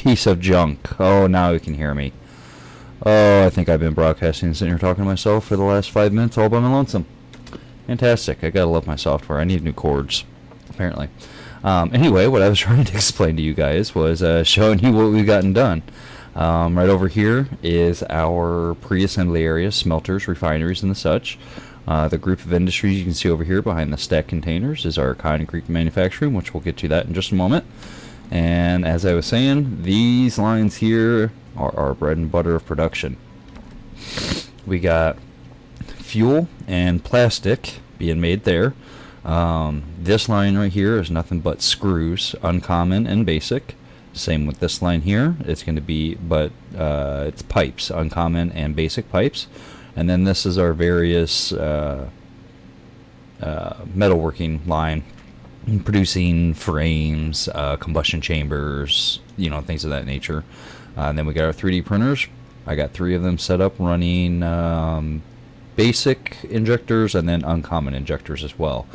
piece of junk. Oh, now you can hear me. Oh, I think I've been broadcasting and sitting here talking to myself for the last 5 minutes all by my lonesome. Fantastic. I gotta love my software. I need new chords, apparently. Anyway, what I was trying to explain to you guys was showing you what we've gotten done. Right over here is our pre-assembly area, smelters, refineries, and the such. The group of industries you can see over here behind the stacked containers is our concrete manufacturing, which we'll get to that in just a moment. And as I was saying, these lines here are our bread and butter of production. We got fuel and plastic being made there. This line right here is nothing but screws, uncommon and basic. Same with this line here. It's going to be, but it's pipes, uncommon and basic pipes. And then this is our various metalworking line, producing frames, combustion chambers, you know, things of that nature. And then we got our 3D printers. I got 3 of them set up running basic injectors and then uncommon injectors as well.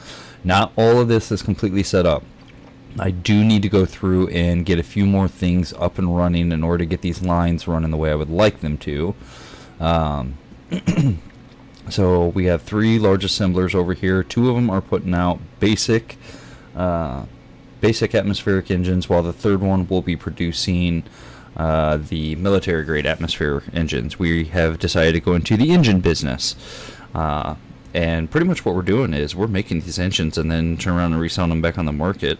Not all of this is completely set up. I do need to go through and get a few more things up and running in order to get these lines running the way I would like them to. So we have 3 large assemblers over here. 2 of them are putting out basic atmospheric engines, while the 3rd one will be producing the military grade atmospheric engines. We have decided to go into the engine business, and pretty much what we're doing is we're making these engines and then turn around and reselling them back on the market.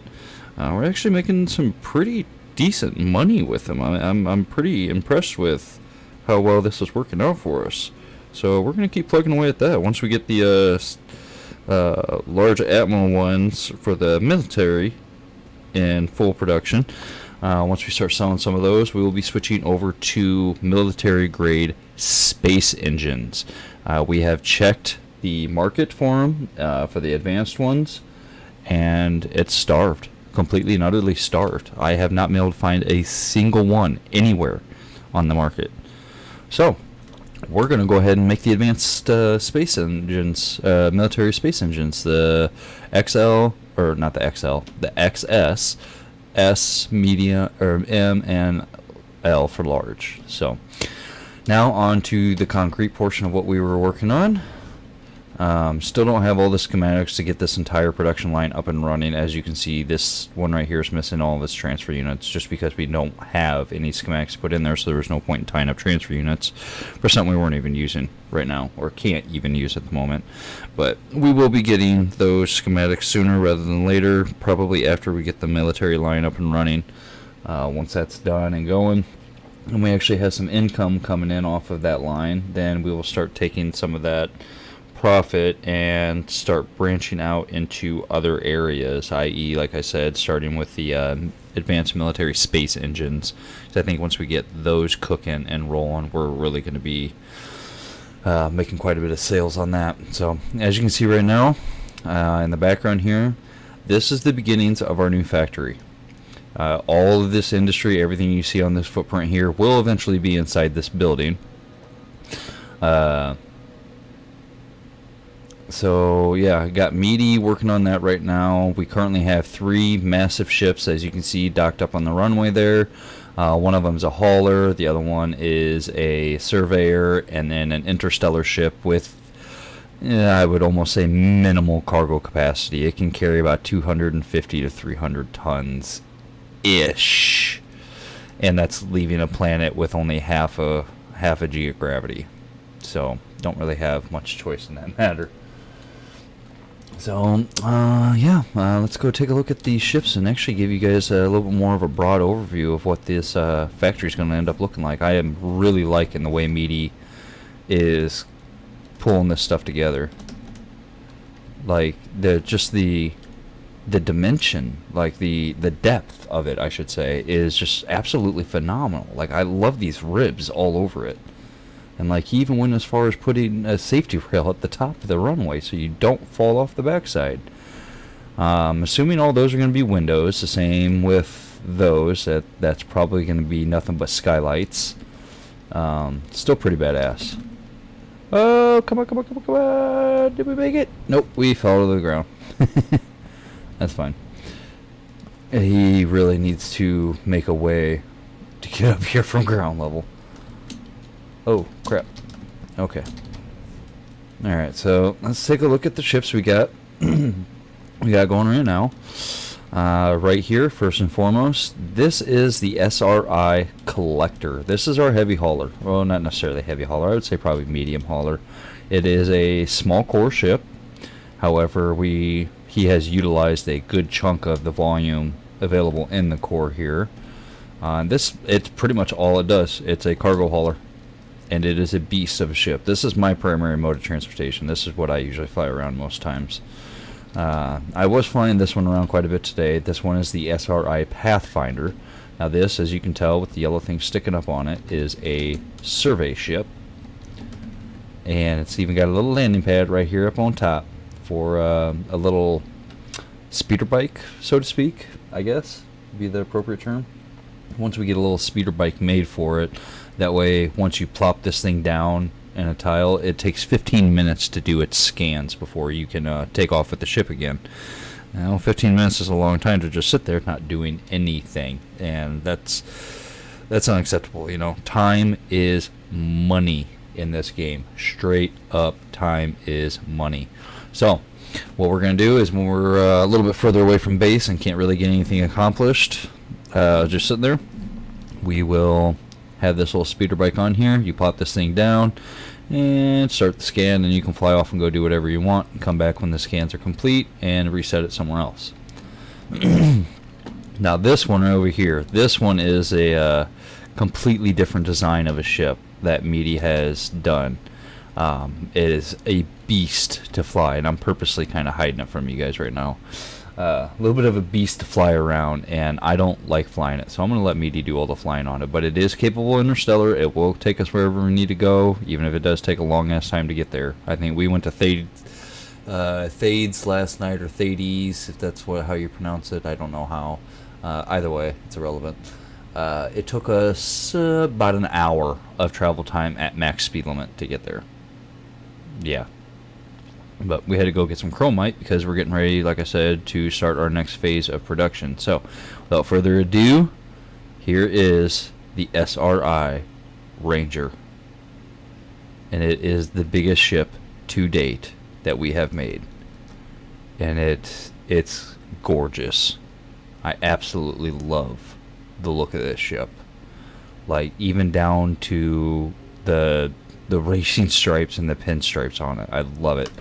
We're actually making some pretty decent money with them. I'm pretty impressed with how well this is working out for us. So we're going to keep plugging away at that. Once we get the large Atmo ones for the military in full production, once we start selling some of those, we will be switching over to military grade space engines. We have checked the market for them, for the advanced ones, and it's starved. Completely and utterly starved. I have not been able to find a single one anywhere on the market. So we're going to go ahead and make the advanced space engines, military space engines, the XL, or not the XL, the XS, S, media, or M, and L for large. So now on to the concrete portion of what we were working on. Still don't have all the schematics to get this entire production line up and running. As you can see, this one right here is missing all of its transfer units just because we don't have any schematics to put in there, so there was no point in tying up transfer units for something we weren't even using right now, or can't even use at the moment. But we will be getting those schematics sooner rather than later, probably after we get the military line up and running. Once that's done and going, and we actually have some income coming in off of that line, then we will start taking some of that profit and start branching out into other areas, i.e., like I said, starting with the advanced military space engines. So I think once we get those cooking and rolling, we're really going to be making quite a bit of sales on that. So as you can see right now in the background here, this is the beginnings of our new factory. All of this industry, everything you see on this footprint here, will eventually be inside this building. So yeah, I got Meaty working on that right now. We currently have 3 massive ships, as you can see, docked up on the runway there. One of them is a hauler, the other one is a surveyor, and then an interstellar ship with, I would almost say, minimal cargo capacity. It can carry about 250 to 300 tons ish, and that's leaving a planet with only half a G of gravity. So don't really have much choice in that matter. So, let's go take a look at these ships and actually give you guys a little bit more of a broad overview of what this factory is going to end up looking like. I am really liking the way Meaty is pulling this stuff together. Like, the dimension, like the depth of it, I should say, is just absolutely phenomenal. Like, I love these ribs all over it. And like, he even went as far as putting a safety rail at the top of the runway so you don't fall off the backside. Assuming all those are going to be windows, the same with those, that's probably going to be nothing but skylights. Still pretty badass. Oh, come on. Did we make it? Nope, we fell to the ground. That's fine. He really needs to make a way to get up here from ground level. Oh, crap. Okay. Alright, so let's take a look at the ships we got. We got going right now. Right here, first and foremost, this is the SRI Collector. This is our heavy hauler. Well, not necessarily heavy hauler. I would say probably medium hauler. It is a small core ship. However, he has utilized a good chunk of the volume available in the core here. It's pretty much all it does. It's a cargo hauler, and it is a beast of a ship. This is my primary mode of transportation. This is what I usually fly around most times. I was flying this one around quite a bit today. This one is the SRI Pathfinder. Now this, as you can tell with the yellow thing sticking up on it, is a survey ship. And it's even got a little landing pad right here up on top for a little speeder bike, so to speak, I guess would be the appropriate term. Once we get a little speeder bike made for it, that way once you plop this thing down in a tile, it takes 15 minutes to do its scans before you can take off with the ship again. Now 15 minutes is a long time to just sit there not doing anything, and that's unacceptable. You know, time is money in this game. Straight up, time is money. So what we're going to do is, when we're a little bit further away from base and can't really get anything accomplished, just sitting there, we will have this little speeder bike on here. You plop this thing down and start the scan, and you can fly off and go do whatever you want and come back when the scans are complete and reset it somewhere else. Now this one over here, this one is a completely different design of a ship that Meaty has done. It is a beast to fly, and I'm purposely kind of hiding it from you guys right now. A little bit of a beast to fly around, and I don't like flying it, so I'm going to let Meaty do all the flying on it. But it is capable interstellar. It will take us wherever we need to go, even if it does take a long ass time to get there. I think we went to Thades last night, or Thades, if that's how you pronounce it. I don't know how. Either way, it's irrelevant. It took us about an hour of travel time at max speed limit to get there. Yeah. But we had to go get some chromite because we're getting ready, like I said, to start our next phase of production. So, without further ado, here is the SRI Ranger. And it is the biggest ship to date that we have made. And it's gorgeous. I absolutely love the look of this ship. Like, even down to the racing stripes and the pinstripes on it. I love it.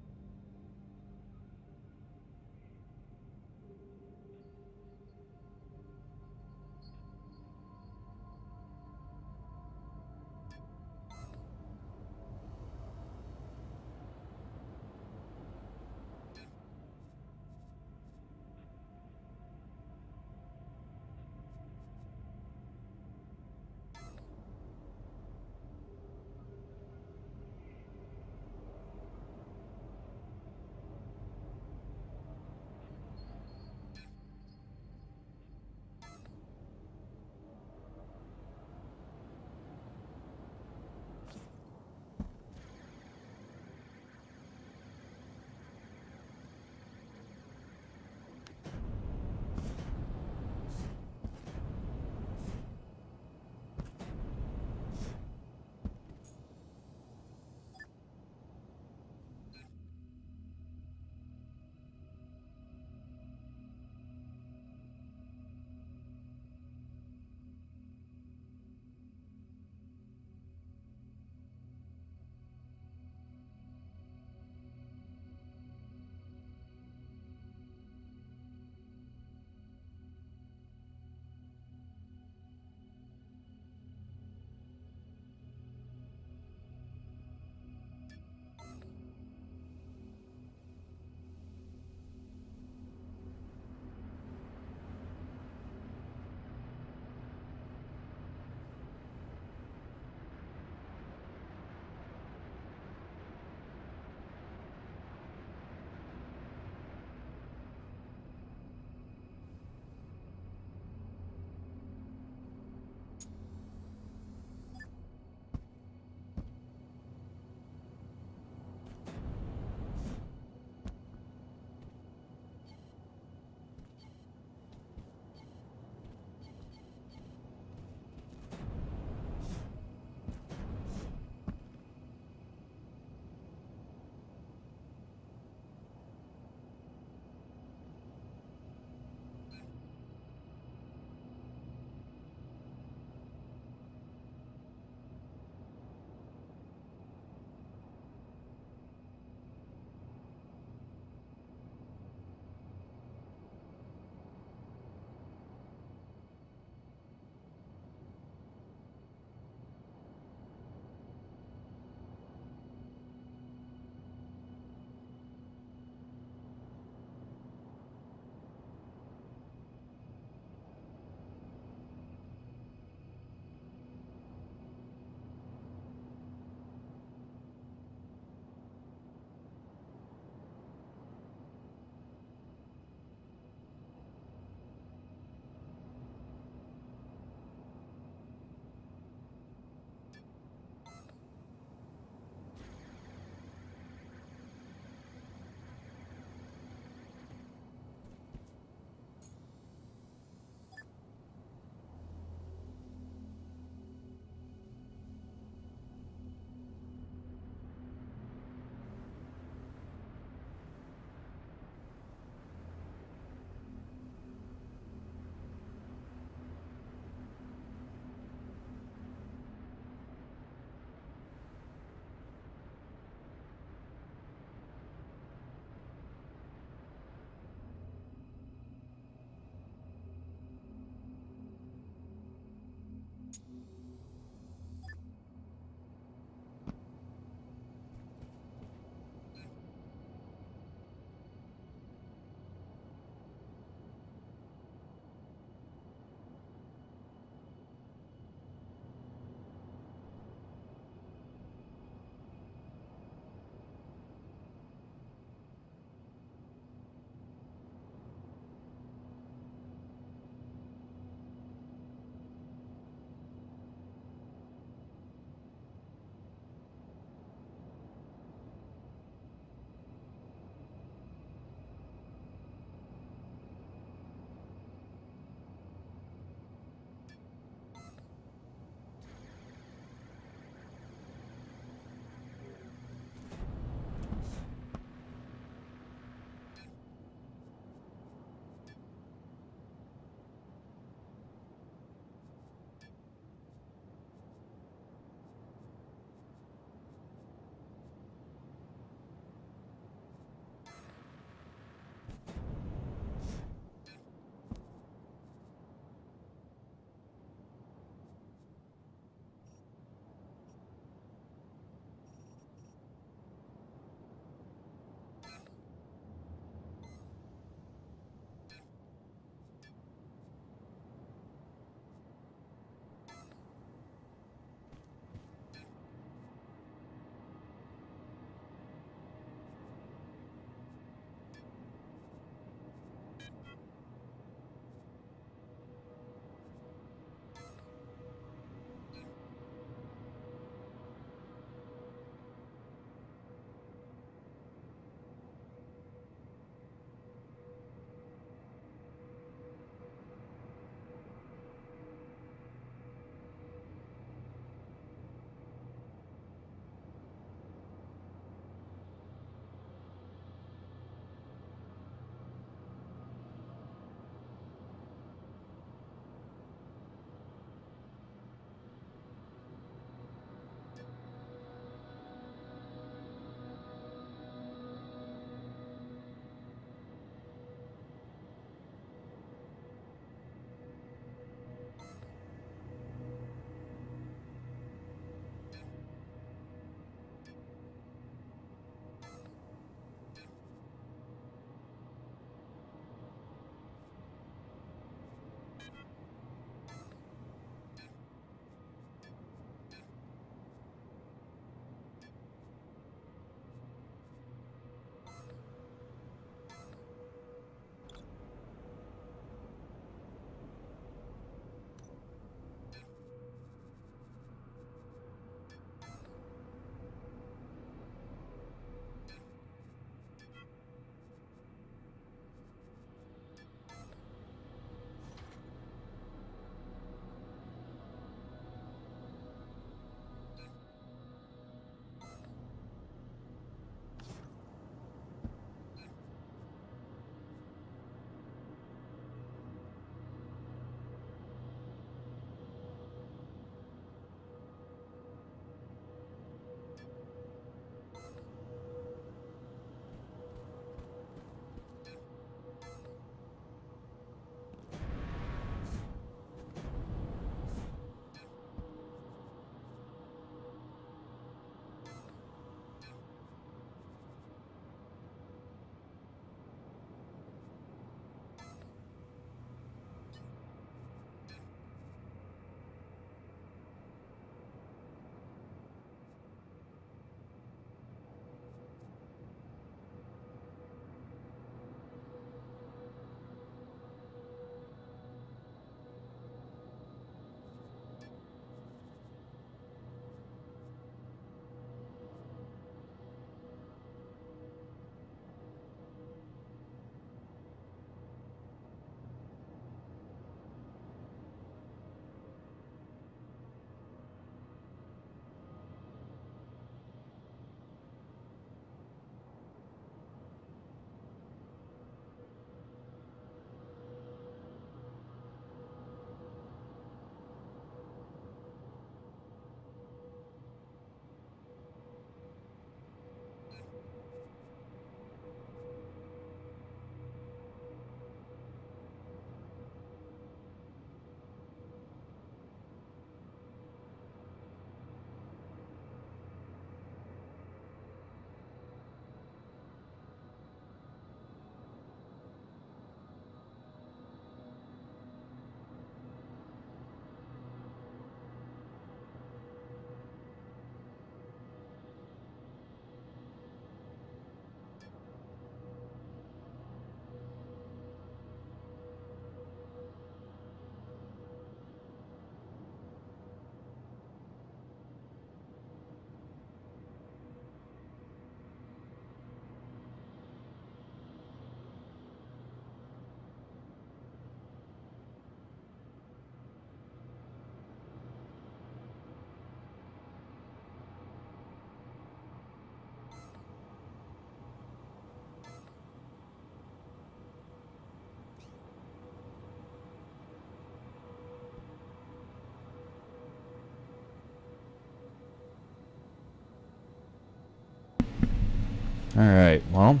Alright, well,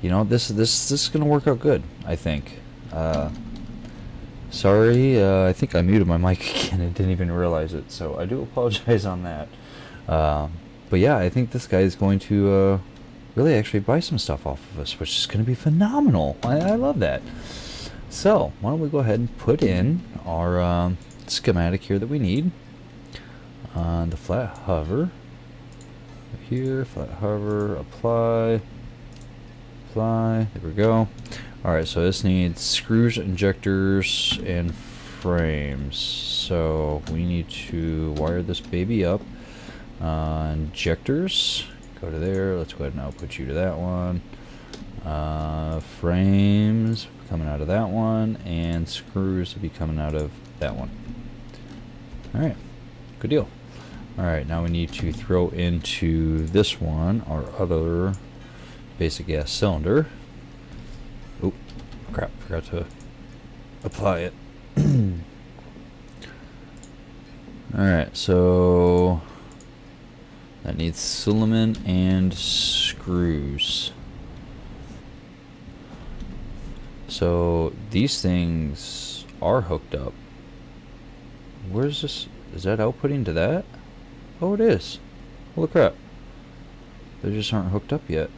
you know, this is gonna work out good, I think. Sorry, I think I muted my mic again and didn't even realize it, so I do apologize on that. But yeah, I think this guy is going to really actually buy some stuff off of us, which is going to be phenomenal. I love that. So, why don't we go ahead and put in our schematic here that we need. The flat hover. Here, flat hover, apply. There we go. Alright, so this needs screws, injectors, and frames. So we need to wire this baby up. Injectors, go to there. Let's go ahead and output you to that one. Frames coming out of that one, and screws will be coming out of that one. Alright, good deal. Alright, now we need to throw into this one our other basic gas cylinder. Oh, crap, forgot to apply it. Alright, so that needs filament and screws. So these things are hooked up. Where's this? Is that outputting to that? Oh, it is. Holy crap. They just aren't hooked up yet.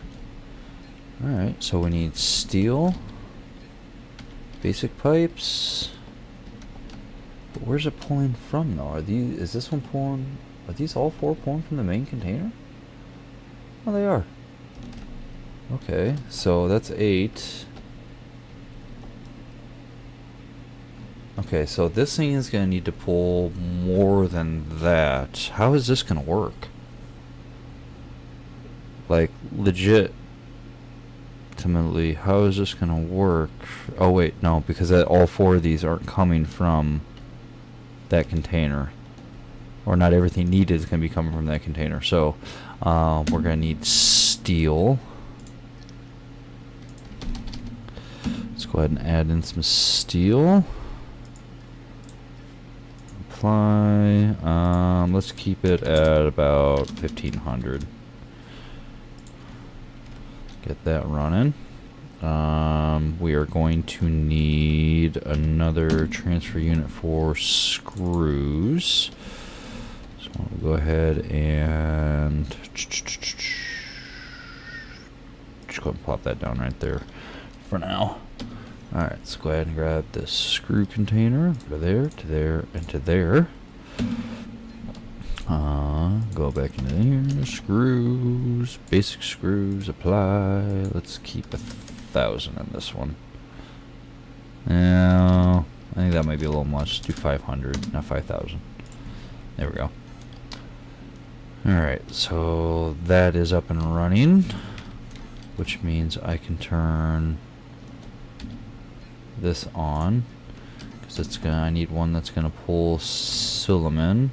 Alright, so we need steel, basic pipes. But where's it pulling from though? Is this one pulling, are these all four pulling from the main container? Oh, they are. Okay, so that's 8. Okay, so this thing is going to need to pull more than that. How is this going to work? Like, legit. Ultimately, how is this going to work? Oh, wait, no, because all 4 of these aren't coming from that container. Or not everything needed is going to be coming from that container. So, we're going to need steel. Let's go ahead and add in some steel. Apply. Let's keep it at about 1500. Get that running. We are going to need another transfer unit for screws. So we'll go ahead and just go ahead and plop that down right there for now. Alright, let's go ahead and grab this screw container. Go there, to there, and to there. Go back into there. Screws, basic screws, apply. Let's keep 1,000 in this one. Now, I think that might be a little much. Let's do 500, not 5,000. There we go. Alright, so that is up and running, which means I can turn this on, because it's gonna, I need one that's gonna pull Silliman.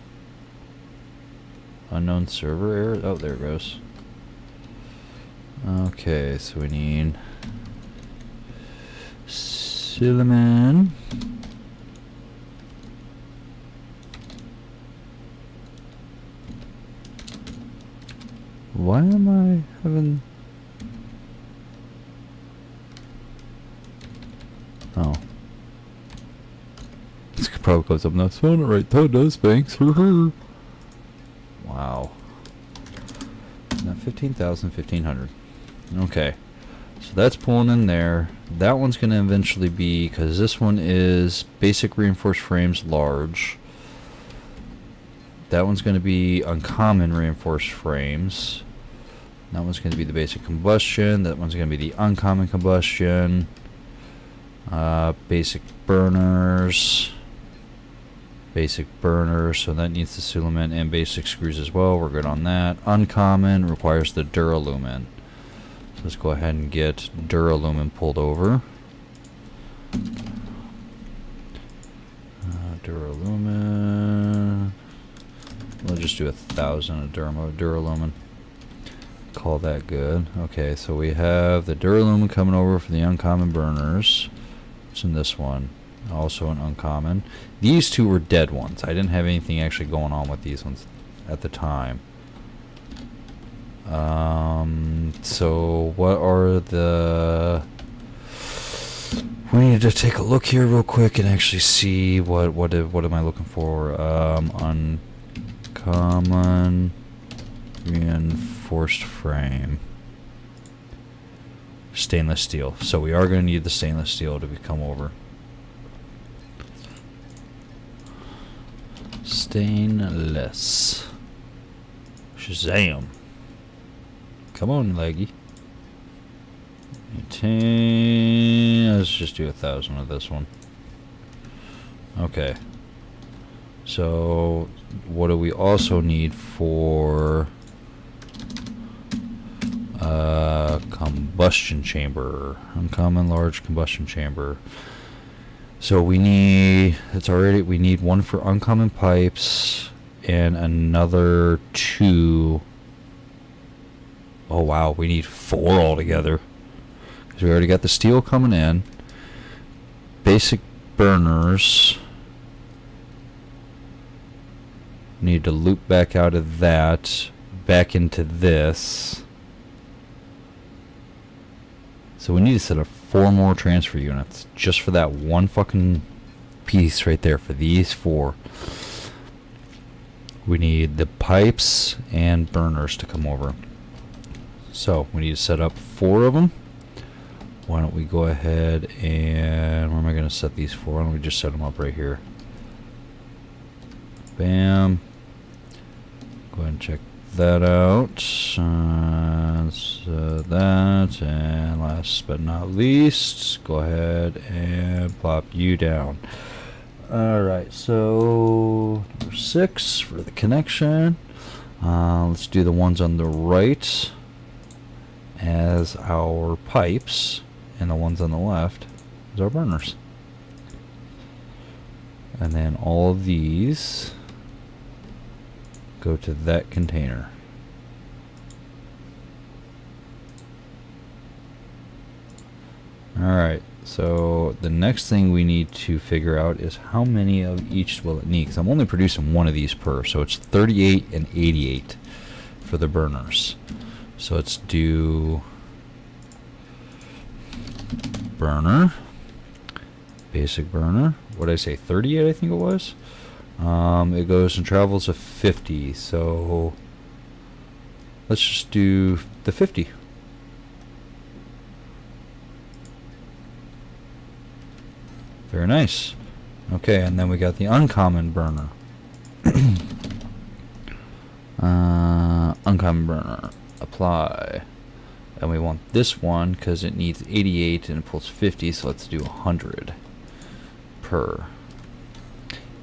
Unknown server error. Oh, there it goes. Okay, so we need Silliman. Why am I having... Oh. This probably goes up. Not spelling it right. Though it does, Banks. Wow. Not 15,000, 1,500. Okay. So that's pulling in there. That one's going to eventually be, because this one is basic reinforced frames large. That one's going to be uncommon reinforced frames. That one's going to be the basic combustion. That one's going to be the uncommon combustion. Basic burners. Basic burners, so that needs the Silliman and basic screws as well. We're good on that. Uncommon requires the Duralumin. So let's go ahead and get Duralumin pulled over. Duralumin. We'll just do 1,000 of Duralumin. Call that good. Okay, so we have the Duralumin coming over for the uncommon burners. It's in this one. Also an uncommon. These two were dead ones. I didn't have anything actually going on with these ones at the time. So what are the... We need to take a look here real quick and actually see what am I looking for. Uncommon reinforced frame. Stainless steel. So we are going to need the stainless steel to come over. Stainless. Shazam. Come on, leggy. 10. Let's just do 1,000 of this one. Okay. So, what do we also need for combustion chamber? Uncommon large combustion chamber. So we need, we need one for uncommon pipes and another 2. Oh wow, we need 4 altogether. Because we already got the steel coming in. Basic burners. Need to loop back out of that, back into this. So we need to set up 4 more transfer units just for that one fucking piece right there, for these 4. We need the pipes and burners to come over. So we need to set up 4 of them. Why don't we go ahead and... Where am I going to set these for? Why don't we just set them up right here? Bam. Go ahead and check that out. That, and last but not least, go ahead and plop you down. Alright, so number 6 for the connection. Let's do the ones on the right as our pipes, and the ones on the left as our burners. And then all of these go to that container. Alright, so the next thing we need to figure out is how many of each will it need, because I'm only producing one of these per, so it's 38 and 88 for the burners. So let's do burner, basic burner. What did I say, 38 I think it was? It goes and travels a 50, so let's just do the 50. Very nice. Okay, and then we got the uncommon burner. Uncommon burner. Apply. And we want this one because it needs 88 and it pulls 50, so let's do 100 per.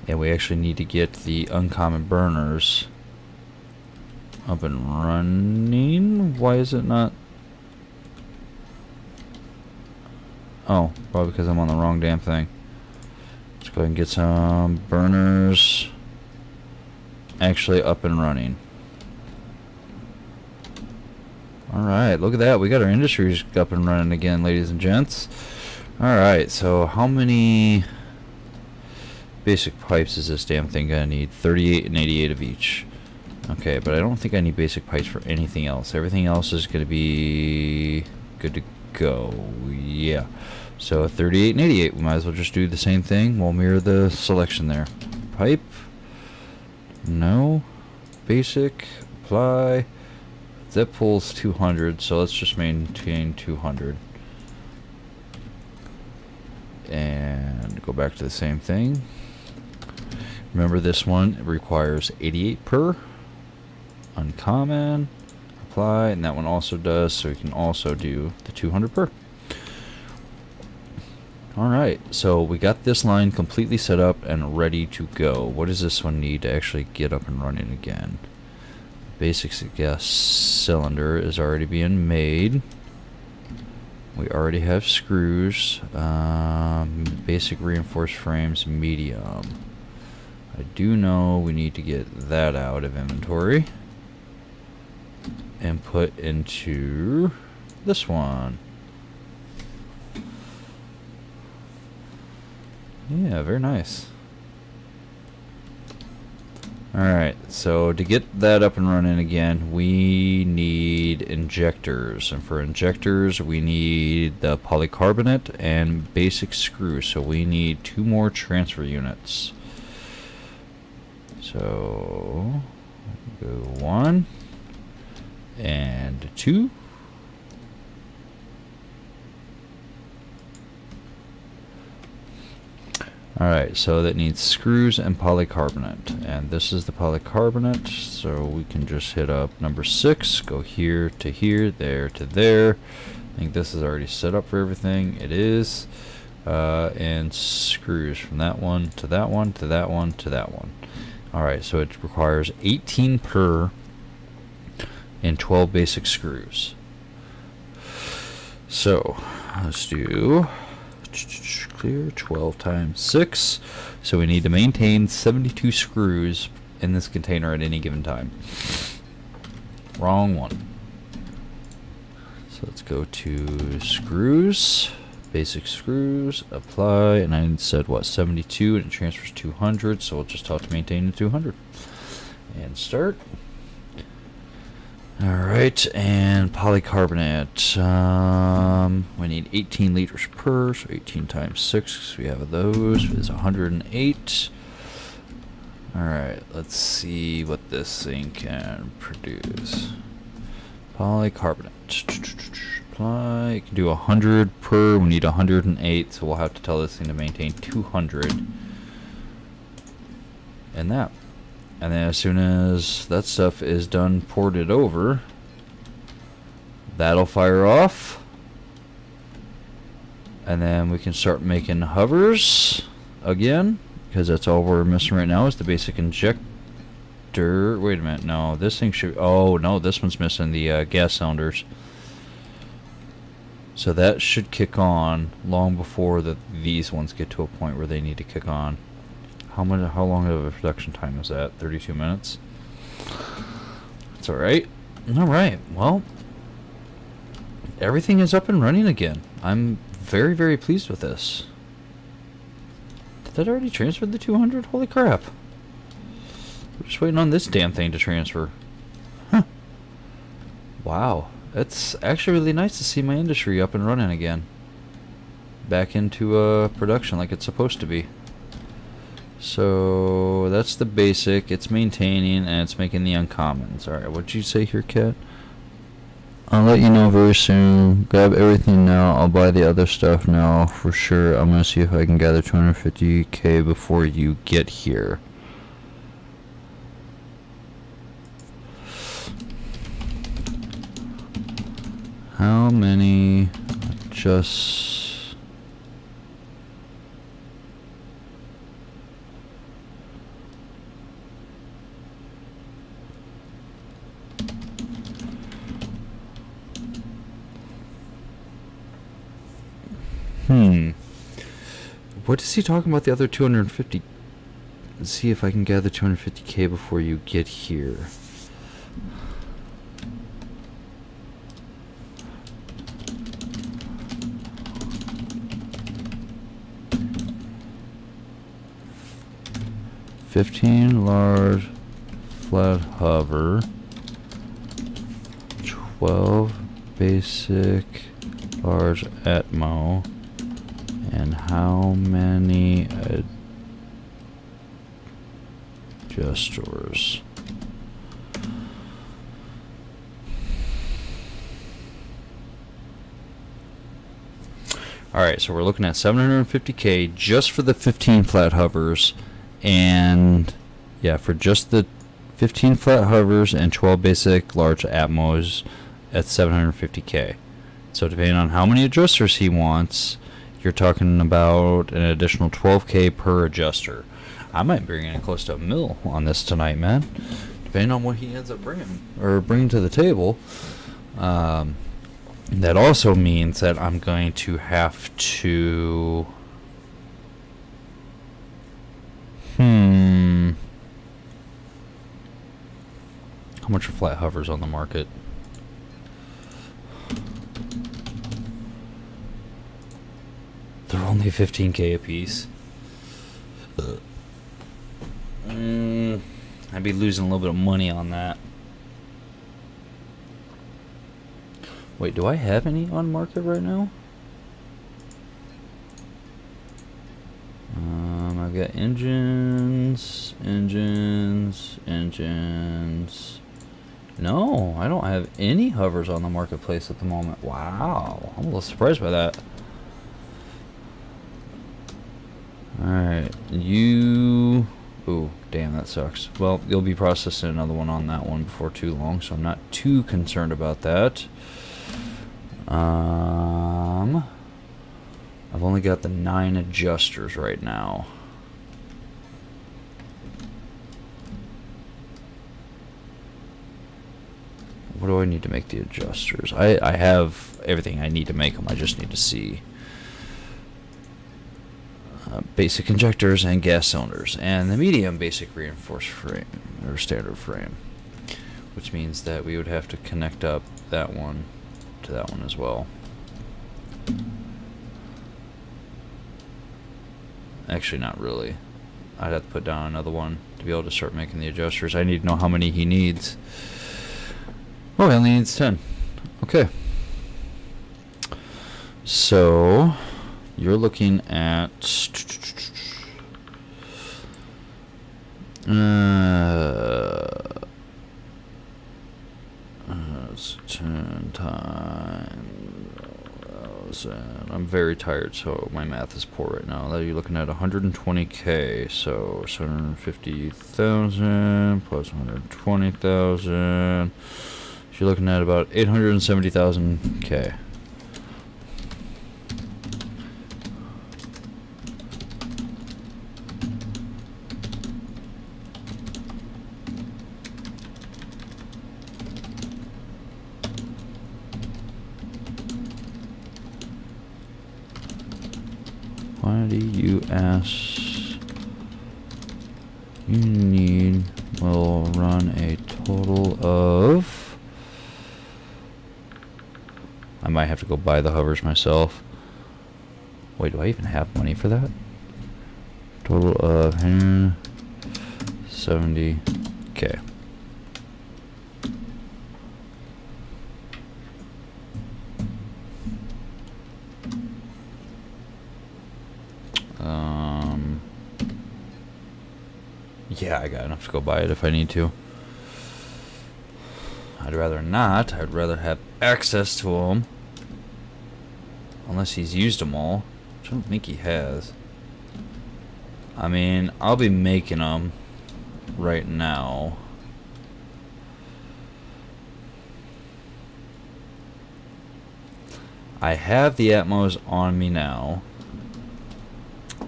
And we actually need to get the uncommon burners up and running. Why is it not? Oh, probably because I'm on the wrong damn thing. Let's go ahead and get some burners actually up and running. Alright, look at that. We got our industries up and running again, ladies and gents. Alright, so how many basic pipes is this damn thing gonna need? 38 and 88 of each. Okay, but I don't think I need basic pipes for anything else. Everything else is gonna be good to go. Yeah. So 38 and 88, we might as well just do the same thing. We'll mirror the selection there. Pipe. No. Basic. Apply. That pulls 200, so let's just maintain 200. And go back to the same thing. Remember, this one requires 88 per. Uncommon. Apply, and that one also does, so we can also do the 200 per. Alright, so we got this line completely set up and ready to go. What does this one need to actually get up and running again? Basic gas cylinder is already being made. We already have screws. Basic reinforced frames, medium. I do know we need to get that out of inventory and put into this one. Yeah, very nice. Alright, so to get that up and running again, we need injectors. And for injectors, we need the polycarbonate and basic screws. So we need 2 more transfer units. So, go 1 and 2. Alright, so that needs screws and polycarbonate. And this is the polycarbonate, so we can just hit up number 6, go here to here, there to there. I think this is already set up for everything. It is. And screws from that one to that one to that one to that one. Alright, so it requires 18 per and 12 basic screws. So, let's do clear 12 times 6. So we need to maintain 72 screws in this container at any given time. Wrong one. So let's go to screws, basic screws, apply, and I said what, 72, and it transfers 200, so we'll just have to maintain the 200. And start. Alright, and polycarbonate. We need 18 liters per, so 18 times 6, we have those, is 108. Alright, let's see what this thing can produce. Polycarbonate. Apply, it can do 100 per, we need 108, so we'll have to tell this thing to maintain 200. And that. And then as soon as that stuff is done ported over, that'll fire off. And then we can start making hovers again, because that's all we're missing right now is the basic injector. Wait a minute, no, this thing should, oh no, this one's missing the gas cylinders. So that should kick on long before these ones get to a point where they need to kick on. How long of a production time is that? 32 minutes? That's alright. Alright, well, everything is up and running again. I'm very, very pleased with this. Did that already transfer the 200? Holy crap. We're just waiting on this damn thing to transfer. Huh. Wow. It's actually really nice to see my industry up and running again. Back into production like it's supposed to be. So that's the basic, it's maintaining, and it's making the uncommons. Alright, what'd you say here, Kat? I'll let you know very soon. Grab everything now. I'll buy the other stuff now for sure. I'm gonna see if I can gather 250k before you get here. How many just... What is he talking about the other 250? Let's see if I can gather 250k before you get here. $15 large flat hover, 12 basic large Atmo, and how many adjustors? Alright, so we're looking at 750k just for the 15 flat hovers, and yeah, for just the 15 flat hovers and 12 basic large Atmos at 750k. So depending on how many adjusters he wants, you're talking about an additional 12k per adjuster. I might bring in close to $1 million on this tonight, man. Depending on what he ends up bringing to the table. That also means that I'm going to have to... How much are flat hovers on the market? They're only 15k a piece. I'd be losing a little bit of money on that. Wait, do I have any on market right now? I've got engines. No, I don't have any hovers on the marketplace at the moment. Wow, I'm a little surprised by that. Alright, you... Ooh, damn, that sucks. Well, you'll be processing another one on that one before too long, so I'm not too concerned about that. I've only got the 9 adjusters right now. What do I need to make the adjusters? I have everything I need to make them. I just need to see. Basic injectors and gas cylinders. And the medium basic reinforced frame, or standard frame. Which means that we would have to connect up that one to that one as well. Actually, not really. I'd have to put down another one to be able to start making the adjusters. I need to know how many he needs. Oh, he only needs 10. Okay. So, you're looking at... it's 10 times... I'm very tired, so my math is poor right now. You're looking at 120k, so 750,000 plus 120,000. You're looking at about 870,000k. Why do you ask? You need will run a total of... I might have to go buy the hovers myself. Wait, do I even have money for that? Total of 70k. Yeah, I got enough to go buy it if I need to. I'd rather not. I'd rather have access to them. Unless he's used them all. Which I don't think he has. I mean, I'll be making them right now. I have the Atmos on me now.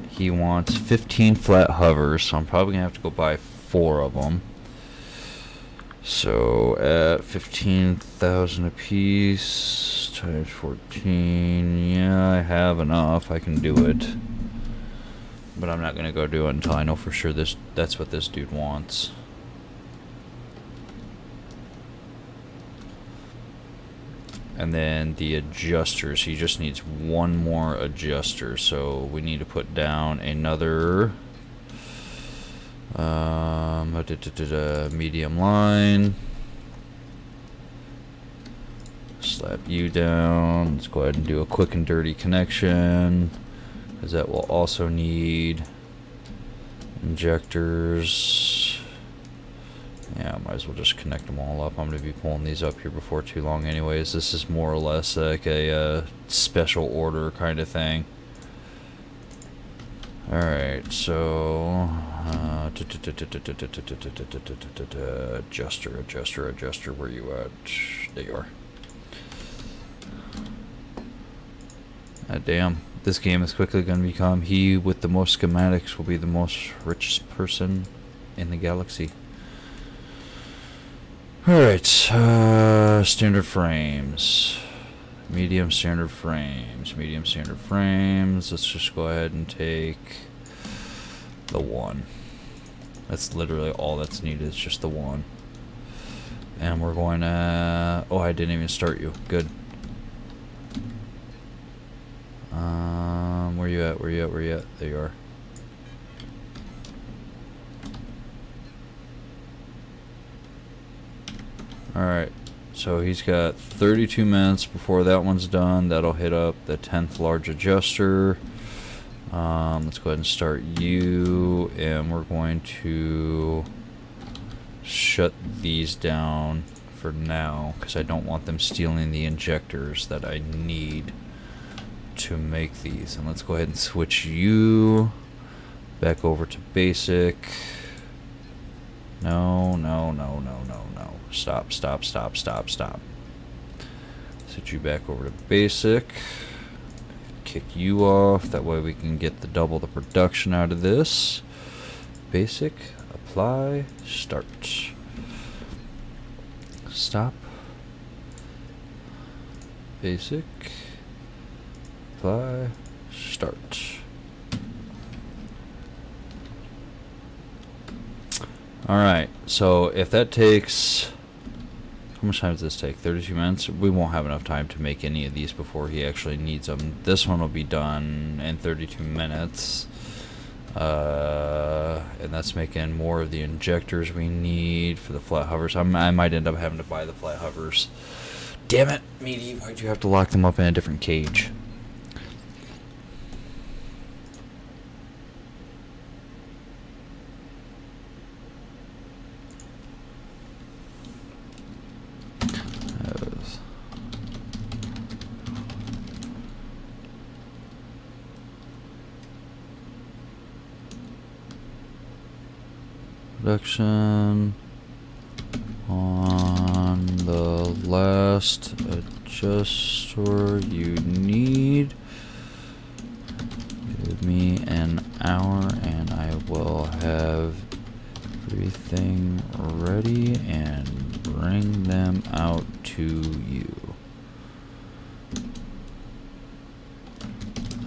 He wants 15 flat hovers, so I'm probably going to have to go buy 4 of them. So at 15,000 a piece times 14, yeah, I have enough. I can do it. But I'm not going to go do it until I know for sure that's what this dude wants. And then the adjusters, he just needs one more adjuster, so we need to put down another medium line. Slap you down. Let's go ahead and do a quick and dirty connection, because that will also need injectors. Yeah, might as well just connect them all up. I'm going to be pulling these up here before too long anyways. This is more or less like a special order kind of thing. Alright, so... adjuster, where you at? There you are. Damn, this game is quickly going to become he with the most schematics will be the most richest person in the galaxy. Alright, standard frames. Medium standard frames. Let's just go ahead and take the 1. That's literally all that's needed, is just the 1. And we're going to... Oh, I didn't even start you. Good. Where you at? There you are. Alright, so he's got 32 minutes before that one's done. That'll hit up the 10th large adjuster. Let's go ahead and start you, and we're going to shut these down for now because I don't want them stealing the injectors that I need to make these. And let's go ahead and switch you back over to basic. No. Stop. Switch you back over to basic. Kick you off. That way we can get double the production out of this. Basic. Apply. Start. Stop. Basic. Apply. Start. Alright, so if that takes... How much time does this take? 32 minutes? We won't have enough time to make any of these before he actually needs them. This one will be done in 32 minutes. And that's making more of the injectors we need for the flat hovers. I might end up having to buy the flat hovers. Damn it, Meaty, why'd you have to lock them up in a different cage? Production on the last adjuster you need. Give me an hour and I will have everything ready and bring them out to you.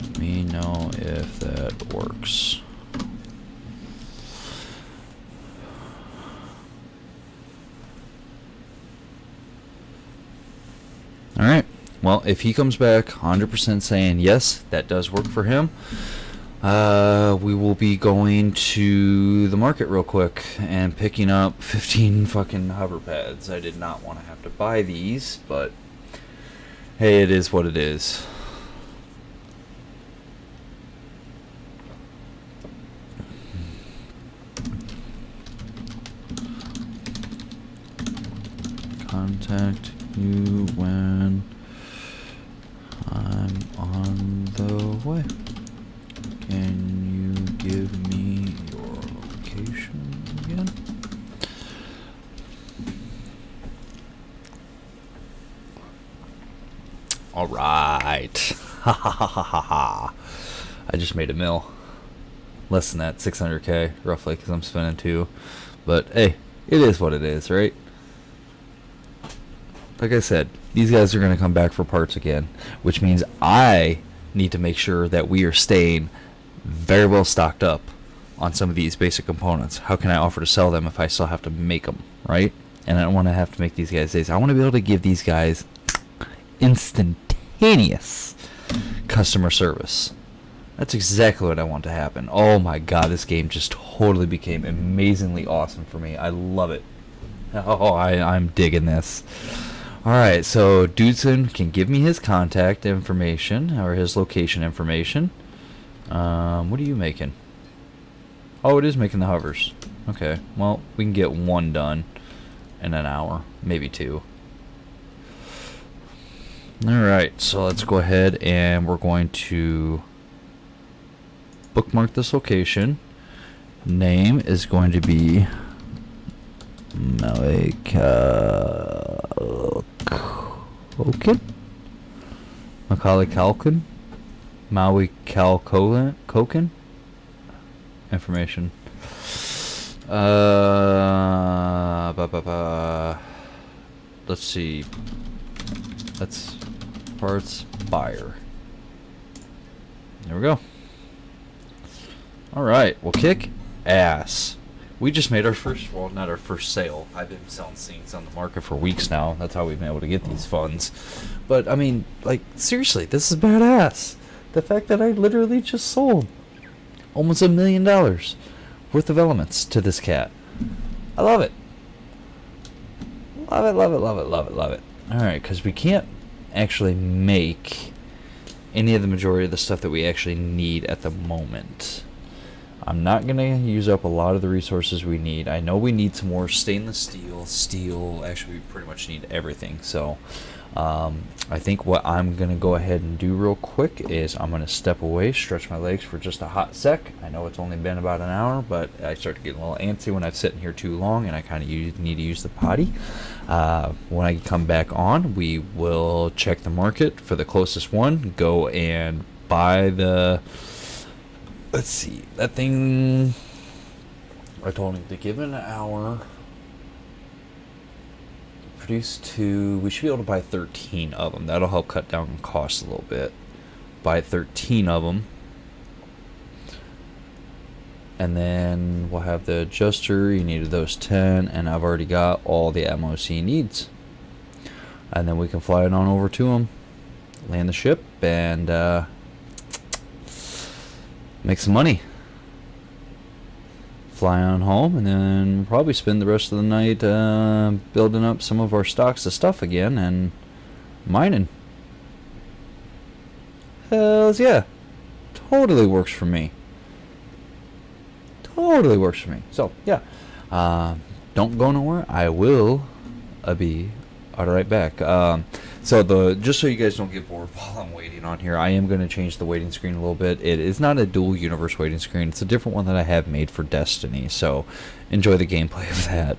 Let me know if that works. Alright, well, if he comes back 100% saying yes, that does work for him, we will be going to the market real quick and picking up 15 fucking hover pads. I did not want to have to buy these, but hey, it is what it is. Contact you when I'm on the way. Can you give me your location again? All right. Ha ha ha ha ha ha. I just made a mill. Less than that, 600k roughly, because I'm spending 2. But hey, it is what it is, right? Like I said, these guys are going to come back for parts again, which means I need to make sure that we are staying very well stocked up on some of these basic components. How can I offer to sell them if I still have to make them, right? And I don't want to have to make these guys days. I want to be able to give these guys instantaneous customer service. That's exactly what I want to happen. Oh my god, this game just totally became amazingly awesome for me. I love it. Oh, I'm digging this. Alright, so Dudson can give me his contact information, or his location information. What are you making? Oh, it is making the hovers. Okay, well, we can get 1 done in an hour, maybe 2. Alright, so let's go ahead and we're going to bookmark this location. Name is going to be Maui Kalkoken? Macaulay Culkin? Maui Kalkoken? Information. Let's see. That's parts buyer. There we go. Alright, well, kick ass. We just made our first, well, not our first sale. I've been selling things on the market for weeks now. That's how we've been able to get these funds. But, I mean, like, seriously, this is badass. The fact that I literally just sold almost $1 million worth of elements to this cat. I love it. Love it, love it, love it, love it, love it. Alright, because we can't actually make any of the majority of the stuff that we actually need at the moment. I'm not going to use up a lot of the resources we need. I know we need some more stainless steel. Actually, we pretty much need everything. So I think what I'm going to go ahead and do real quick is I'm going to step away, stretch my legs for just a hot sec. I know it's only been about an hour, but I start to get a little antsy when I've sitting here too long, and I kind of need to use the potty. When I come back on, we will check the market for the closest one, go and buy the... Let's see, that thing, I told him to give it an hour, produce 2, we should be able to buy 13 of them. That'll help cut down on costs a little bit. Buy 13 of them. And then we'll have the adjuster, you needed those 10, and I've already got all the ammo he needs. And then we can fly it on over to him, land the ship, and make some money. Fly on home, and then probably spend the rest of the night building up some of our stocks of stuff again and mining. Hells yeah. Totally works for me. Totally works for me. So, yeah. Don't go nowhere. I will be right back. So just so you guys don't get bored while I'm waiting on here, I am going to change the waiting screen a little bit. It is not a dual universe waiting screen. It's a different one that I have made for Destiny. So enjoy the gameplay of that.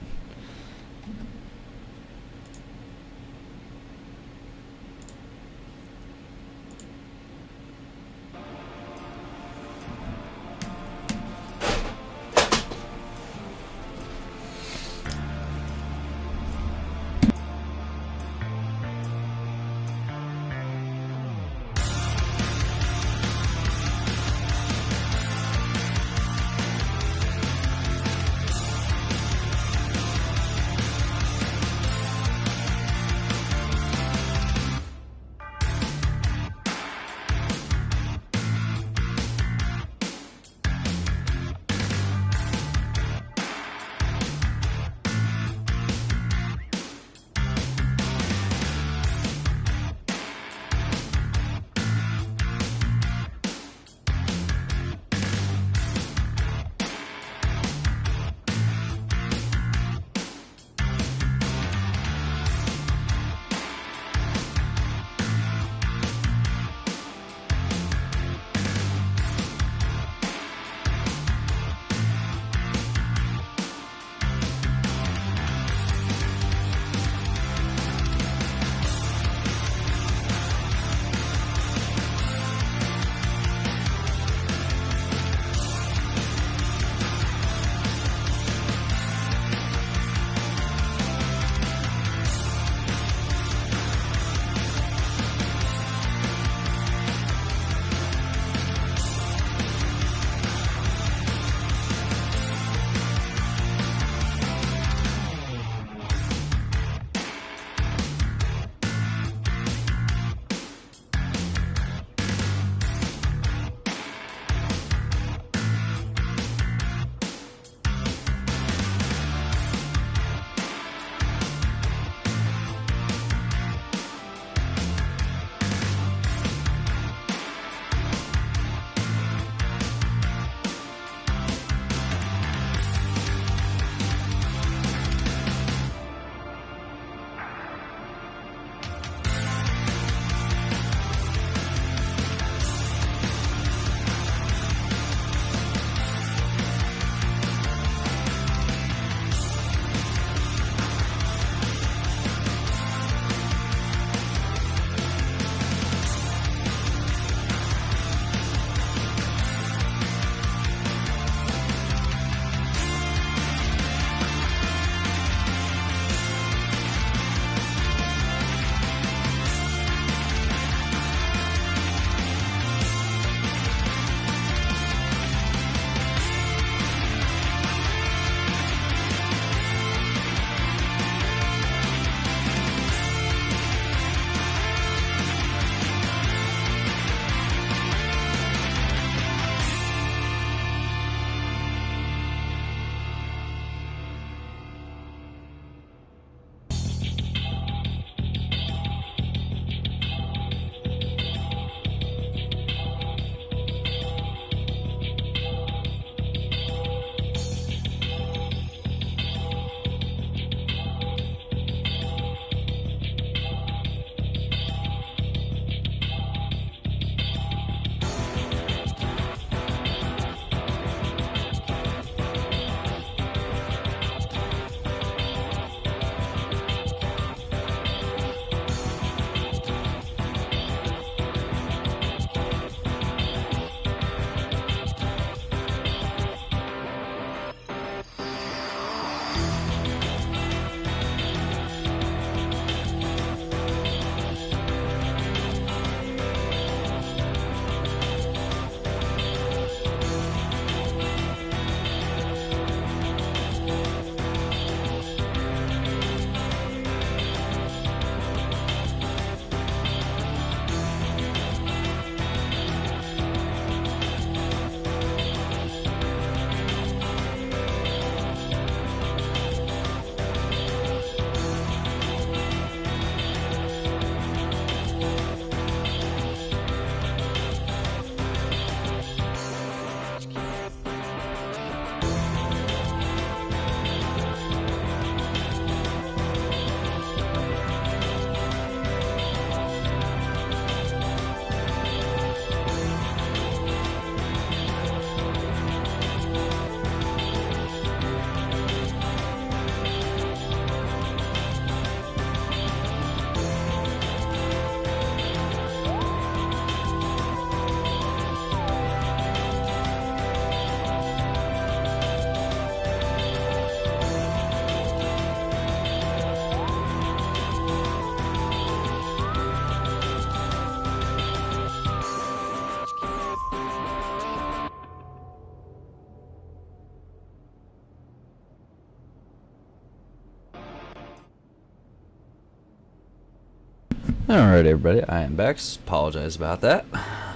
Alright, everybody, I am back. Apologize about that.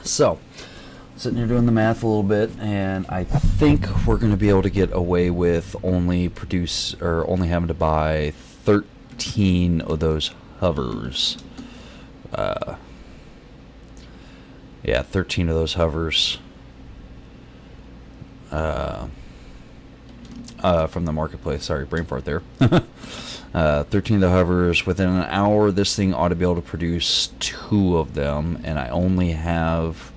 So, sitting here doing the math a little bit, and I think we're going to be able to get away with only having to buy 13 of those hovers. Yeah, 13 of those hovers from the marketplace. Sorry, brain fart there. 13 of the hovers. Within an hour, this thing ought to be able to produce 2 of them, and I only have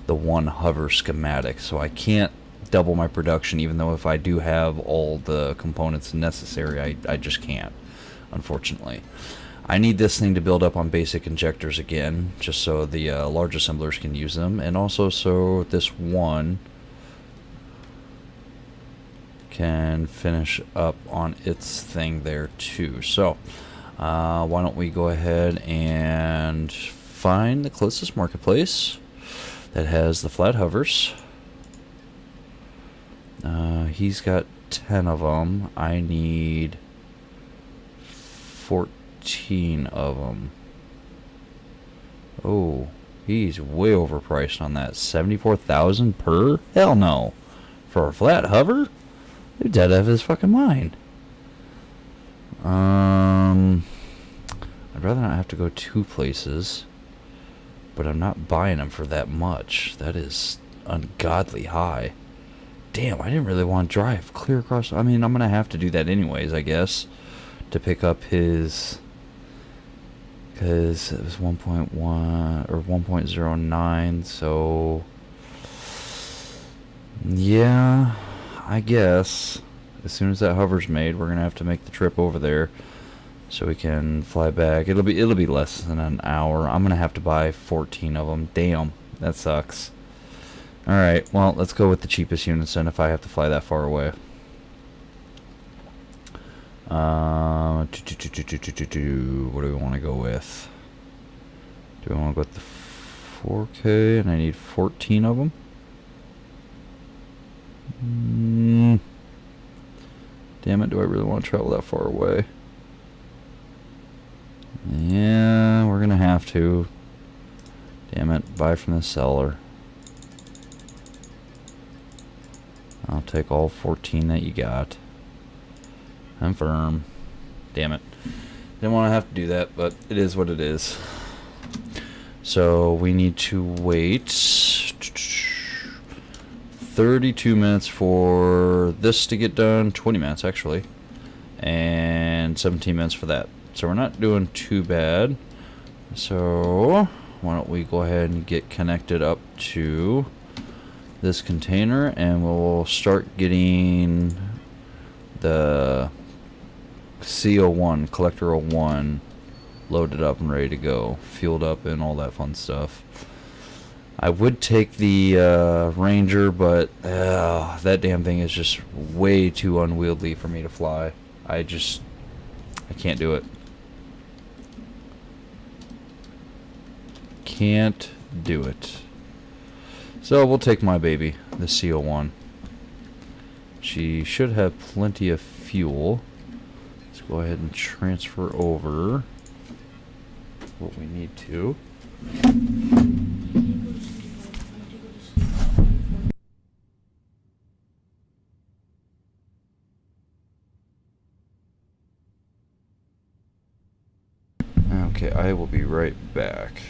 the 1 hover schematic, so I can't double my production, even though if I do have all the components necessary, I just can't, unfortunately. I need this thing to build up on basic injectors again, just so the large assemblers can use them, and also so this one can finish up on its thing there too. So why don't we go ahead and find the closest marketplace that has the flat hovers. He's got 10 of them. I need 14 of them. Oh, he's way overpriced on that. 74,000 per? Hell no. For a flat hover? They're dead out of his fucking mind. I'd rather not have to go 2 places, but I'm not buying them for that much. That is ungodly high. Damn, I didn't really want to drive clear across. I mean, I'm gonna have to do that anyways, I guess, to pick up his, because it was 1.1 or 1.09. So yeah, I guess as soon as that hover's made, we're gonna have to make the trip over there so we can fly back. It'll be less than an hour. I'm gonna have to buy 14 of them. Damn, that sucks. All right, well, let's go with the cheapest units then if I have to fly that far away. What do we want to go with? Do we want to go with the 4K and I need 14 of them? Damn it, do I really want to travel that far away? Yeah, we're gonna have to. Damn it, buy from the seller. I'll take all 14 that you got. Confirm. Damn it. Didn't want to have to do that, but it is what it is. So we need to wait 32 minutes for this to get done. 20 minutes, actually. And 17 minutes for that. So we're not doing too bad. So why don't we go ahead and get connected up to this container, and we'll start getting the CO1, Collector 01, loaded up and ready to go, fueled up and all that fun stuff. I would take the Ranger, but that damn thing is just way too unwieldy for me to fly. I can't do it. Can't do it. So we'll take my baby, the CO1. She should have plenty of fuel. Let's go ahead and transfer over what we need to. Okay, I will be right back.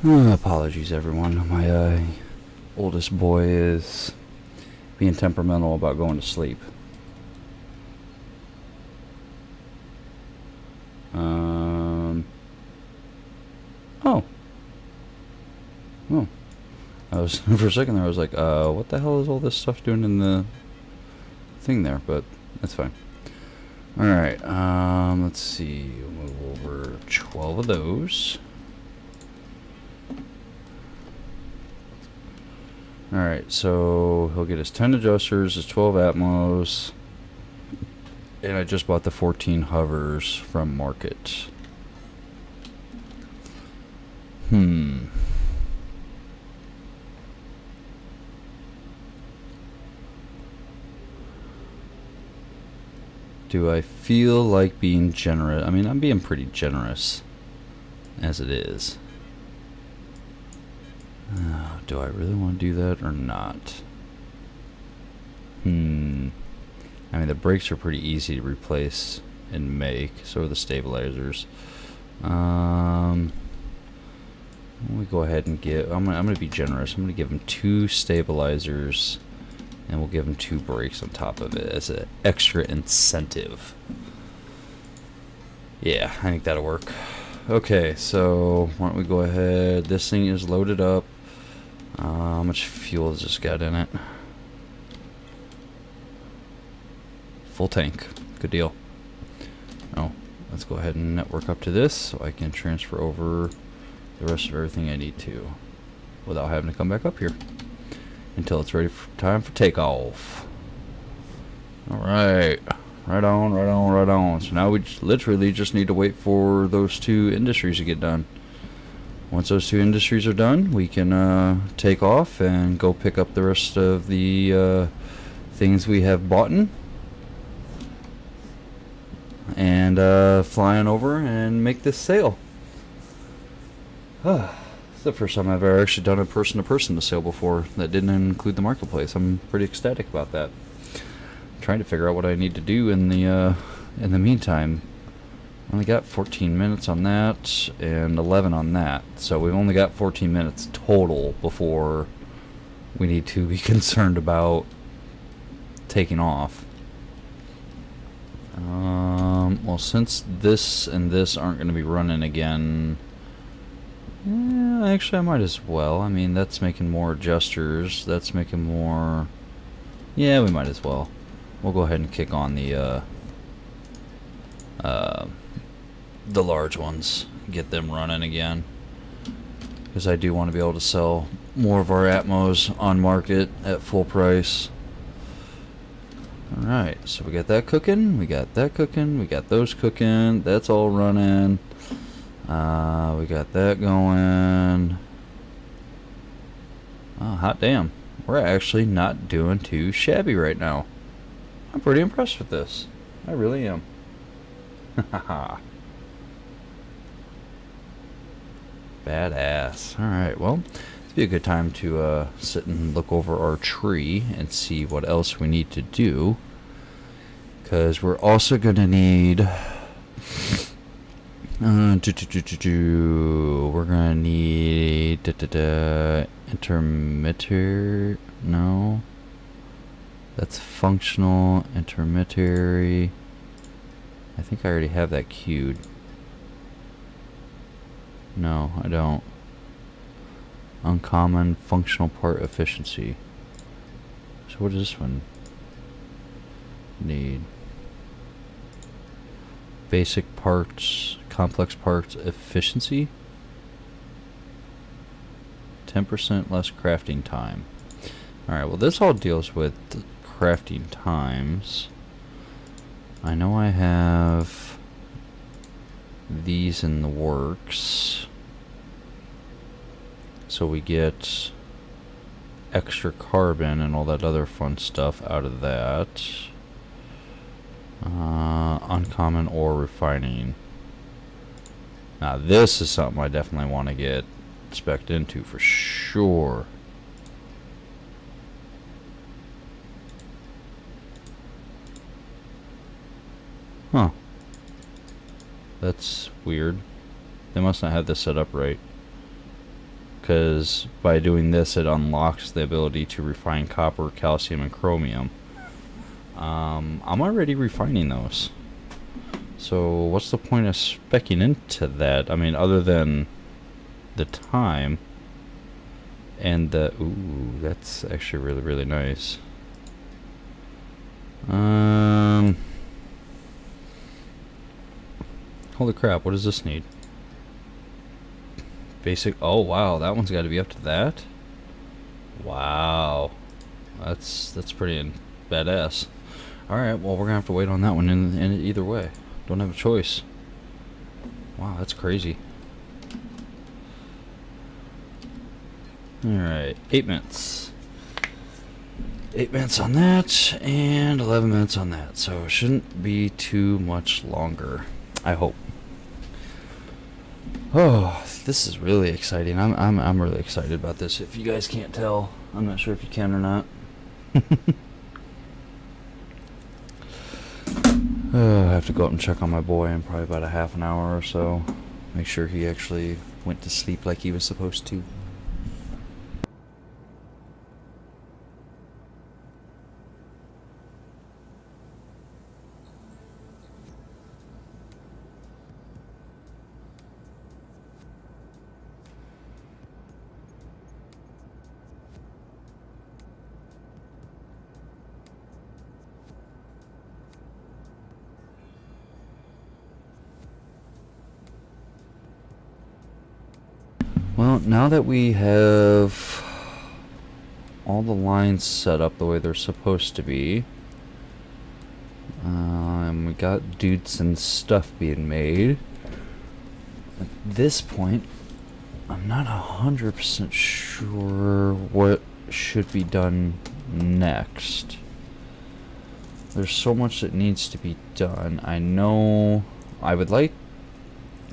Apologies, everyone. My oldest boy is being temperamental about going to sleep. Oh. Oh. I was for a second there. I was like, what the hell is all this stuff doing in the thing there? But that's fine. All right. Let's see. We'll move over 12 of those. All right. So he'll get his 10 adjusters, his 12 Atmos, and I just bought the 14 hovers from Market. Do I feel like being generous? I mean, I'm being pretty generous as it is. Do I really want to do that or not? I mean, the brakes are pretty easy to replace and make. So are the stabilizers. Let me go ahead and give. I'm gonna be generous. I'm gonna give them 2 stabilizers, and we'll give them 2 brakes on top of it as an extra incentive. Yeah, I think that'll work. Okay, so why don't we go ahead? This thing is loaded up. How much fuel has this got in it? Full tank. Good deal. Oh, let's go ahead and network up to this so I can transfer over the rest of everything I need to without having to come back up here until it's ready for time for takeoff. Alright. Right on, right on, right on. So now we literally just need to wait for those 2 industries to get done. Once those 2 industries are done, we can take off and go pick up the rest of the things we have bought in. And fly on over and make this sale. It's the first time I've ever actually done a person-to-person sale before that didn't include the marketplace. I'm pretty ecstatic about that. I'm trying to figure out what I need to do in the meantime. Only got 14 minutes on that and 11 on that, so we've only got 14 minutes total before we need to be concerned about taking off. Well, since this and this aren't going to be running again, yeah, actually I might as well. I mean, that's making more adjusters. That's making more. Yeah, we might as well. We'll go ahead and kick on the large ones. Get them running again. Because I do want to be able to sell more of our Atmos on market at full price. Alright, so we got that cooking, we got that cooking, we got those cooking, that's all running. We got that going. Oh, hot damn. We're actually not doing too shabby right now. I'm pretty impressed with this. I really am. Haha. Badass. Alright, well, it'd be a good time to sit and look over our tree and see what else we need to do. Because we're also going to need... we're going to need... intermitter... No. That's functional, intermittery. I think I already have that queued. No, I don't. Uncommon functional part efficiency. So what does this one need? Basic parts, complex parts efficiency. 10% less crafting time. Alright, well this all deals with crafting times. I know I have these in the works. So we get extra carbon and all that other fun stuff out of that. Uncommon ore refining. Now this is something I definitely want to get spec'd into for sure. Huh. That's weird. They must not have this set up right. because by doing this it unlocks the ability to refine copper, calcium, and chromium. I'm already refining those, so what's the point of speccing into that? I mean, other than the time and the... Ooh, that's actually really, really nice. Holy crap, what does this need? Basic... Oh, wow, that one's got to be up to that? Wow. That's pretty badass. Alright, well, we're going to have to wait on that one in either way. Don't have a choice. Wow, that's crazy. Alright, 8 minutes. 8 minutes on that, and 11 minutes on that. So it shouldn't be too much longer, I hope. Oh, this is really exciting. I'm really excited about this. If you guys can't tell, I'm not sure if you can or not. I have to go up and check on my boy in probably about a half an hour or so. Make sure he actually went to sleep like he was supposed to. Well, now that we have all the lines set up the way they're supposed to be, and we got dudes and stuff being made, at this point, I'm not 100% sure what should be done next. There's so much that needs to be done. I know I would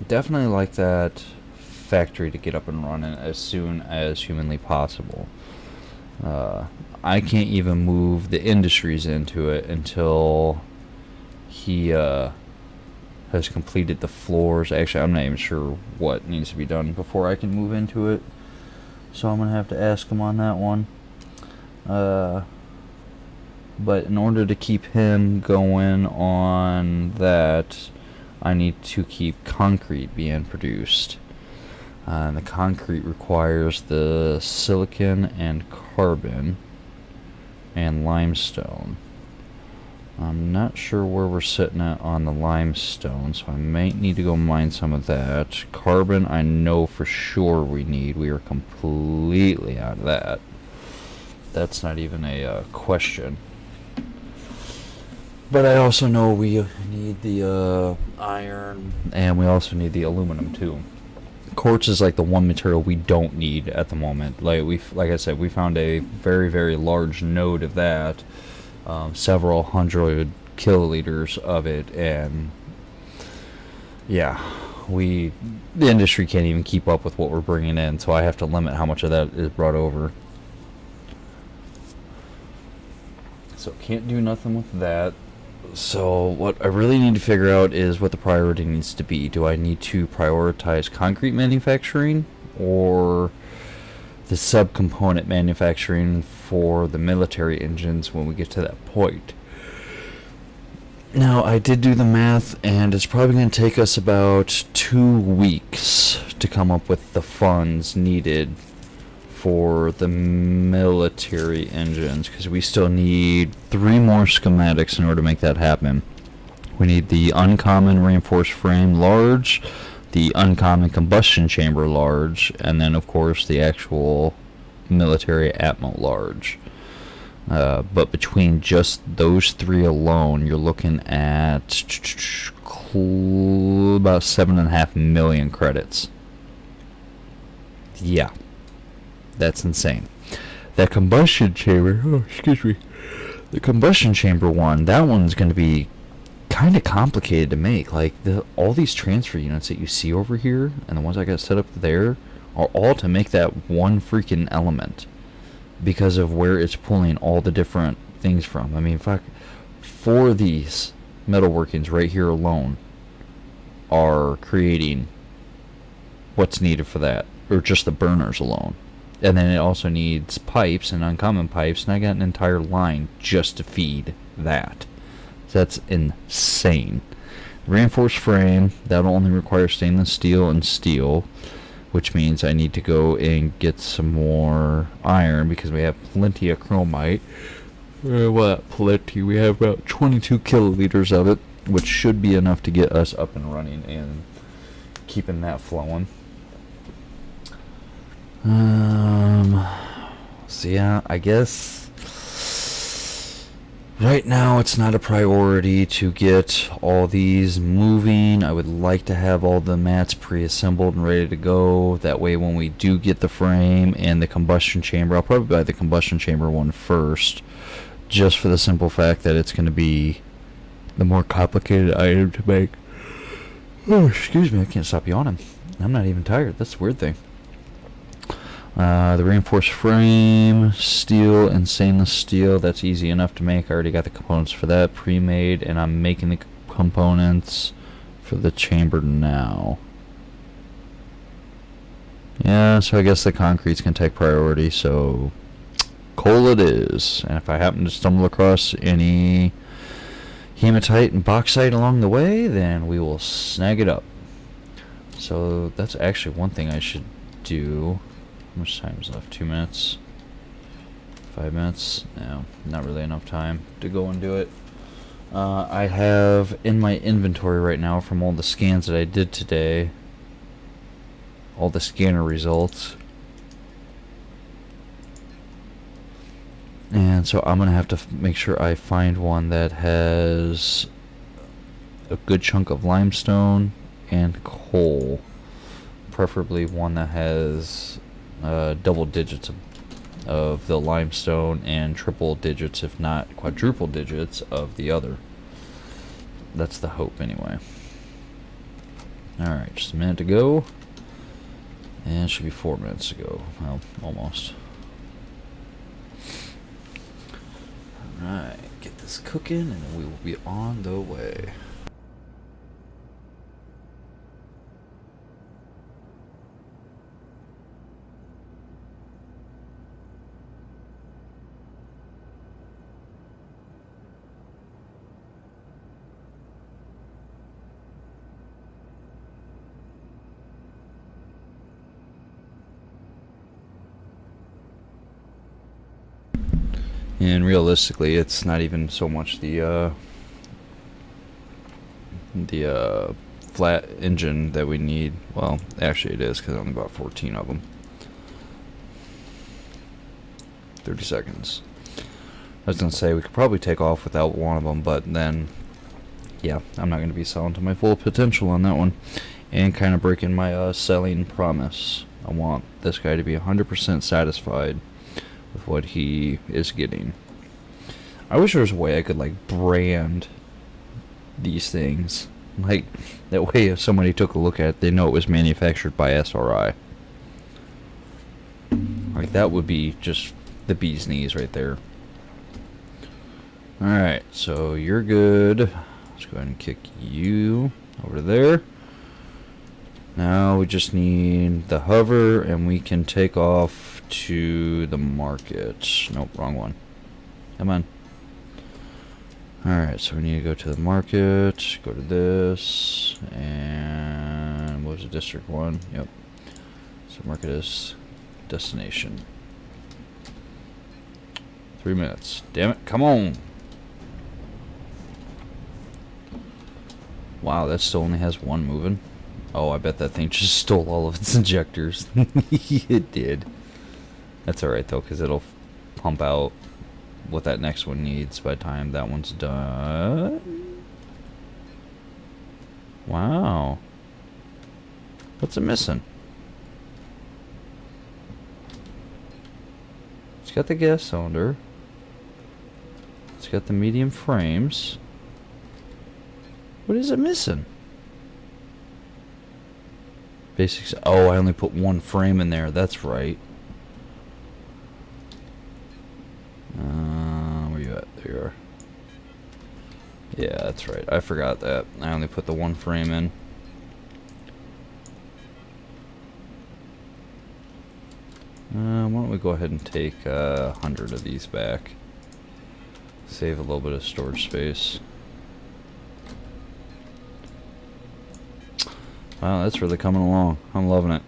definitely like that factory to get up and running as soon as humanly possible. I can't even move the industries into it until he has completed the floors. Actually, I'm not even sure what needs to be done before I can move into it, so I'm gonna have to ask him on that one. But in order to keep him going on that, I need to keep concrete being produced. And the concrete requires the silicon and carbon and limestone. I'm not sure where we're sitting at on the limestone, so I might need to go mine some of that. Carbon, I know for sure we need. We are completely out of that. That's not even a question. But I also know we need the iron, and we also need the aluminum too. Quartz is like the one material we don't need at the moment. Like I said, we found a very, very large node of that, several hundred kiloliters of it, and yeah, the industry can't even keep up with what we're bringing in, so I have to limit how much of that is brought over. So can't do nothing with that. So what I really need to figure out is what the priority needs to be. Do I need to prioritize concrete manufacturing or the subcomponent manufacturing for the military engines when we get to that point? Now, I did do the math, and it's probably going to take us about 2 weeks to come up with the funds needed for the military engines, because we still need 3 more schematics in order to make that happen. We need the uncommon reinforced frame large, the uncommon combustion chamber large, and then of course the actual military atmo large. But between just those 3 alone, you're looking at about 7.5 million credits. Yeah. That's insane. That combustion chamber, the combustion chamber one, that one's going to be kind of complicated to make. Like, all these transfer units that you see over here, and the ones I got set up there, are all to make that one freaking element, because of where it's pulling all the different things from. I mean, fuck, 4 of these metalworkings right here alone are creating what's needed for that, or just the burners alone. And then it also needs pipes and uncommon pipes, and I got an entire line just to feed that. So that's insane. Reinforced frame, that'll only require stainless steel and steel, which means I need to go and get some more iron because we have plenty of chromite. Plenty? We have about 22 kiloliters of it, which should be enough to get us up and running and keeping that flowing. So yeah, I guess right now it's not a priority to get all these moving. I would like to have all the mats pre-assembled and ready to go. That way when we do get the frame and the combustion chamber, I'll probably buy the combustion chamber one first, just for the simple fact that it's going to be the more complicated item to make. Oh, excuse me, I can't stop yawning. I'm not even tired. That's the weird thing. The reinforced frame, steel and stainless steel, that's easy enough to make. I already got the components for that pre-made, and I'm making the components for the chamber now. Yeah, so I guess the concrete's can take priority, so coal it is. And if I happen to stumble across any hematite and bauxite along the way, then we will snag it up. So that's actually one thing I should do. How much time is left? 2 minutes? 5 minutes? No, not really enough time to go and do it. I have in my inventory right now from all the scans that I did today, all the scanner results. And so I'm going to have to make sure I find one that has a good chunk of limestone and coal. Preferably one that has double digits of the limestone and triple digits, if not quadruple digits, of the other. That's the hope anyway. Alright, just a minute to go. And it should be 4 minutes to go. Well, almost. Alright, get this cooking and then we will be on the way. And realistically, it's not even so much the flat engine that we need. Well, actually it is, because I only bought 14 of them. 30 seconds. I was going to say, we could probably take off without one of them, but then, yeah, I'm not going to be selling to my full potential on that one. And kind of breaking my selling promise. I want this guy to be 100% satisfied with what he is getting. I wish there was a way I could like brand these things, like that way if somebody took a look at it, they know it was manufactured by SRI. Like that would be just the bee's knees right there. Alright, so you're good. Let's go ahead and kick you over there. Now we just need the hover and we can take off to the market. Nope, wrong one. Come on. Alright, so we need to go to the market, go to this, and what was the district one? Yep. So market is destination. 3 minutes. Damn it, come on! Wow, that still only has one moving. Oh, I bet that thing just stole all of its injectors. It did. That's alright though, because it'll pump out what that next one needs by the time that one's done. Wow. What's it missing? It's got the gas cylinder. It's got the medium frames. What is it missing? Basics. Oh, I only put one frame in there. That's right. Where you at? There you are. Yeah, that's right. I forgot that. I only put the one frame in. Why don't we go ahead and take 100 of these back. Save a little bit of storage space. Wow, that's really coming along. I'm loving it.